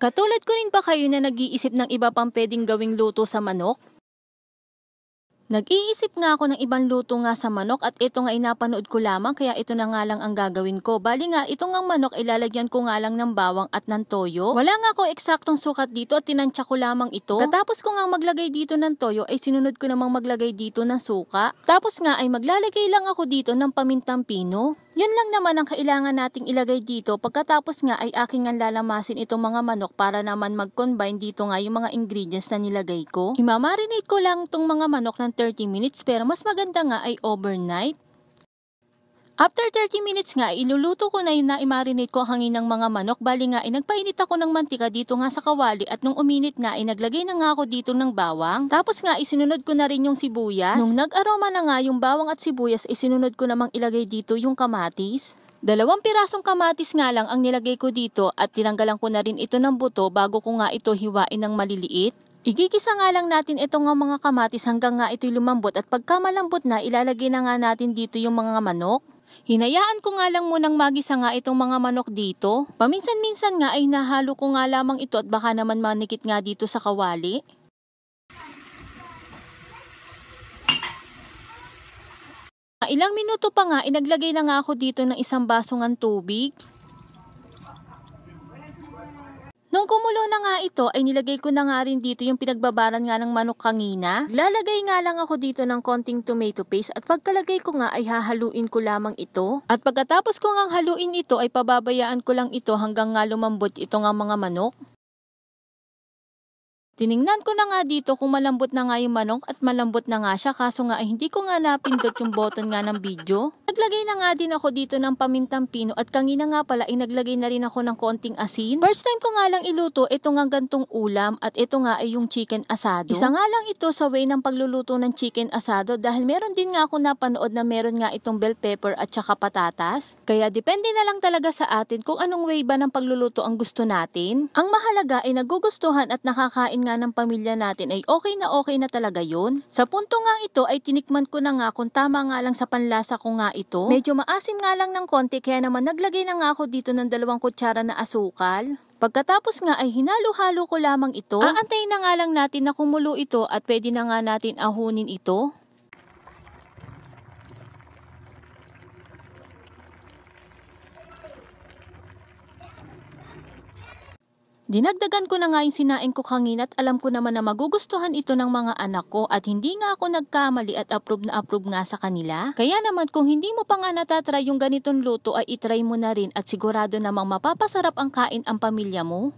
Katulad ko rin ba kayo na nag-iisip ng iba pang pwedeng gawing luto sa manok? Nag-iisip nga ako ng ibang luto nga sa manok at ito nga ay napanood ko lamang kaya ito na nga lang ang gagawin ko. Bali nga, ito nga manok ilalagyan ko nga lang ng bawang at ng toyo. Wala nga ako eksaktong sukat dito at tinansya ko lamang ito. Katapos ko nga maglagay dito ng toyo ay sinunod ko namang maglagay dito ng suka. Tapos nga ay maglalagay lang ako dito ng pamintang pino. Yun lang naman ang kailangan nating ilagay dito. Pagkatapos nga ay aking nga lalamasin itong mga manok para naman mag-combine dito nga yung mga ingredients na nilagay ko. Imamarinate ko lang itong mga manok ng 30 minutes pero mas maganda nga ay overnight. After 30 minutes nga, iluluto ko na yun na i-marinate ko ang hangin ng mga manok. Bali nga, nagpainit ako ng mantika dito nga sa kawali at nung uminit nga, naglagay na nga ako dito ng bawang. Tapos nga, isinunod ko na rin yung sibuyas. Nung nag-aroma na nga yung bawang at sibuyas, isinunod ko namang ilagay dito yung kamatis. 2 pirasong kamatis nga lang ang nilagay ko dito at tinanggalan ko na rin ito ng buto bago ko nga ito hiwain ng maliliit. Igigisa nga lang natin itong mga kamatis hanggang nga ito'y lumambot at pagka malambot na, ilalagay na nga natin dito yung mga manok. Hinayaan ko nga lang munang magisa nga itong mga manok dito. Paminsan-minsan nga ay nahalo ko nga lamang ito at baka naman manikit nga dito sa kawali. Ilang minuto pa nga, inaglagay na nga ako dito ng 1 baso ng tubig. Nung kumulo na nga ito, ay nilagay ko na nga rin dito yung pinagbabaran nga ng manok kanina. Lalagay nga lang ako dito ng konting tomato paste at pagkalagay ko nga ay hahaluin ko lamang ito. At pagkatapos ko nga haluin ito ay pababayaan ko lang ito hanggang nga lumambot ito nga mga manok. Tiningnan ko na nga dito kung malambot na nga yung manok at malambot na nga siya kaso nga ay hindi ko nga napindot yung button nga ng video. Naglagay na nga din ako dito ng pamintang pino at kanina nga pala ay naglagay na rin ako ng konting asin. First time ko nga lang iluto ito nga gantong ulam at ito nga ay yung chicken asado. Isa nga lang ito sa way ng pagluluto ng chicken asado dahil meron din nga ako napanood na meron nga itong bell pepper at saka patatas. Kaya depende na lang talaga sa atin kung anong way ba ng pagluluto ang gusto natin. Ang mahalaga ay nagugustuhan at nakakain nga ng pamilya natin ay okay na talaga yun. Sa punto nga ito ay tinikman ko na nga kung tama nga lang sa panlasa ko nga ito. Medyo maasim nga lang ng konti kaya naman naglagay na nga ako dito ng 2 kutsara na asukal. Pagkatapos nga ay hinalo-halo ko lamang ito. Aantayin na nga lang natin na kumulo ito at pwede na nga natin ahunin ito. Dinagdagan ko na nga yung sinaing ko kanina at alam ko naman na magugustuhan ito ng mga anak ko at hindi nga ako nagkamali at approve na approve nga sa kanila. Kaya naman kung hindi mo pa nga natatry yung ganitong luto ay itry mo na rin at sigurado namang mapapasarap ang kain ang pamilya mo.